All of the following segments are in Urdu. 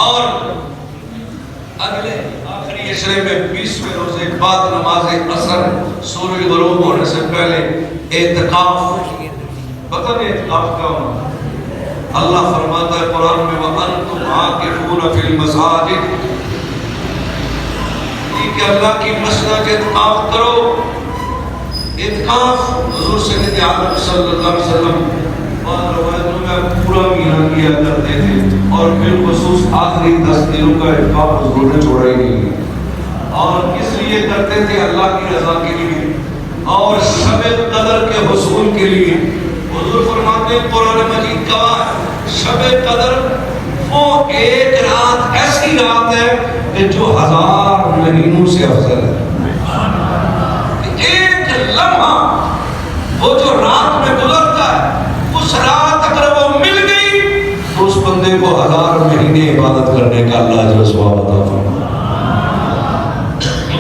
اور اگلے آخری عشرے میں 20ویں روزے بعد نماز عصر سورج غروب ہونے سے پہلے اعتکاف. پتہ نہیں اعتکاف کیا ہونا؟ اللہ فرماتا ہے قرآن میں وَأَنْتُمْ عَاكِفُونَ فِي الْمَسَاجِدِ کہ اللہ کی مسجد کے اعتکاف کرو. اعتکاف حضور سید عالم صلی اللہ علیہ وسلم بعض روایتوں میں پورا مہینہ کیا کرتے تھے اور بالخصوص آخری 10 دنوں کا اعتکاف حضور نے چھوڑا ہی نہیں. اور کس لیے کرتے تھے؟ اللہ کی رضا کے لیے اور شب قدر کے حصول کے لیے. حضور فرماتے ہیں قرآن مجید گواہ شب قدر وہ ایک رات ایسی رات ہے کہ جو 1000 مہینوں سے افضل ہے. ایک لمحہ وہ جو رات میں گزرتا ہے اس رات اگر وہ مل گئی تو اس بندے کو 1000 مہینے عبادت کرنے کا اللہ جو ثواب عطا فرمائے.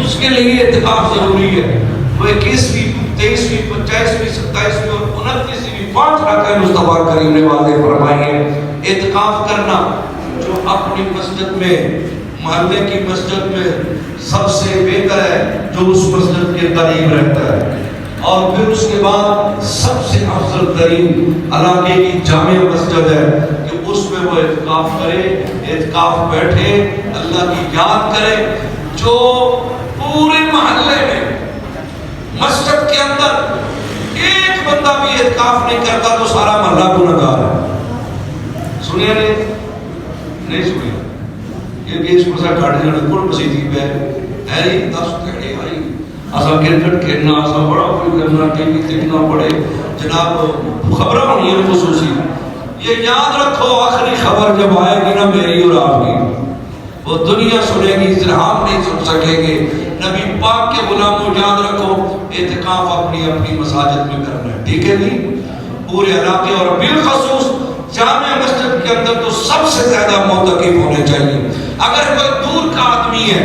اس کے لیے اعتکاف ضروری ہے. وہ 21ویں 23ویں 25ویں 27ویں اور 29ویں 5 رکعتیں مصطفیٰ کریم نے واضح فرمائی ہیں. اعتکاف کرنا جو اپنی مسجد میں محلے کی مسجد میں سب سے بہتر ہے جو اس مسجد کے قریب رہتا ہے. اور پھر اس کے بعد سب سے افضل ترین علاقے کی جامع مسجد ہے کہ اس میں وہ اعتکاف کرے, اعتکاف بیٹھے, اللہ کی یاد کرے. جو پورے محلے میں مسجد کے اندر ایک بندہ بھی اعتکاف نہیں کرتا تو سارا محلہ گنہگار ہے. سنیا نہیں سنیا؟ یہ اس مسئلہ کھاڑے جانے کل مسیدی پہ ہے ہی 10 کہڑے آئی اسا کرکٹ کھیلنا اسا بڑا کوئی کرنا ٹی وی دیکھنا پڑے جناب خبریں ہونی ہیں خصوصی. یہ یاد رکھو آخری خبر جب آئے گی نا میری اور آپ کی وہ دنیا سنے گی, ازدحام نہیں سن سکے گے. نبی پاک کے غلاموں یاد رکھو اعتکاف اپنی اپنی مساجد میں کرنا ہے, ٹھیک ہے جی؟ پورے علاقے اور بالخصوص جامع مسجد کے اندر تو سب سے زیادہ معتکف ہونے چاہیے. اگر کوئی دور کا آدمی ہے,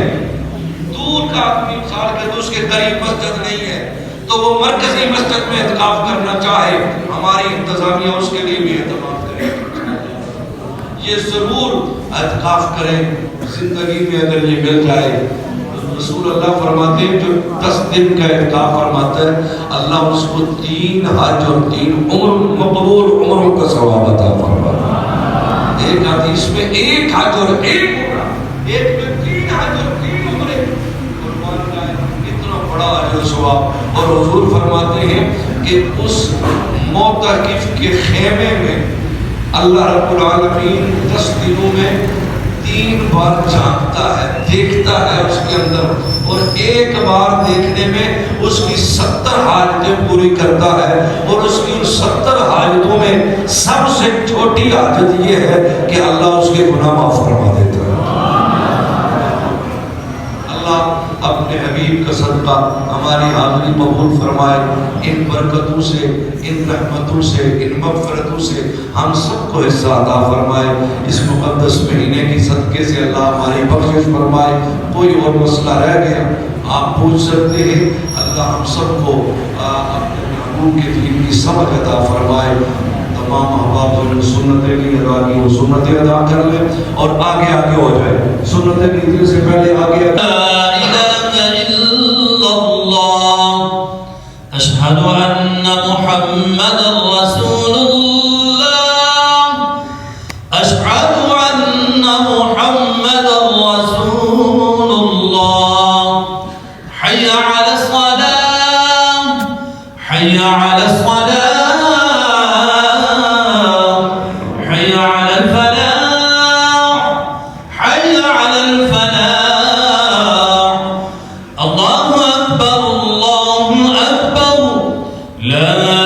دور کا آدمی مثال کے تو اس کے قریب مسجد نہیں ہے تو وہ مرکزی مسجد میں اعتکاف کرنا چاہے ہماری انتظامیہ اس کے لیے بھی اہتمام کرے. یہ ضرور اعتکاف کریں زندگی میں اگر یہ مل جائے. رسول اللہ فرماتے ہیں جو 10 دن کا اعتکاف فرماتا ہے اللہ اس کو 3 حج اور 3 عمر مقبول عمروں کا ثواب عطا فرماتا ہے. ایک حدیث میں 1 حج اور 1 عمرہ, ایک میں 3 حج اور 3 عمرے قربان جائے, اتنا بڑا اجر و ثواب. اور حضور فرماتے ہیں کہ اس معتکف کے خیمے میں اللہ رب العالمین 10 دنوں میں 3 بار جھانکتا ہے, دیکھتا ہے اس کے اندر, اور ایک بار دیکھنے میں اس کی 70 حاجتیں پوری کرتا ہے. اور اس کی 70 حاجتوں میں سب سے چھوٹی حاجت یہ ہے کہ اللہ اس کے گناہ معاف فرما دیتا ہے. اللہ اپنے حبیب کا صدقہ ہماری حاضری قبول فرمائے. ان برکتوں سے, ان رحمتوں سے, ان مغفرتوں سے ہم سب کو حصہ عطا فرمائے. اس مقدس مہینے کی صدقے سے اللہ ہماری بخشش فرمائے. کوئی اور مسئلہ رہ گیا آپ پوچھ سکتے ہیں. اللہ ہم سب کو اپنے محبوب کے دین کی سمجھ عطا فرمائے. تمام احباب جو سنتیں نہیں ادا کی وہ سنتیں ادا کر لیں اور آگے آگے ہو جائے. سنتیں نیتی سے پہلے آگے أشهد أن محمد رسول الله أشهد أن محمد رسول الله حي على الصلاة حي على الصلاة حي على الفلاح حي على الفلاح. الله أكبر الله أكبر لا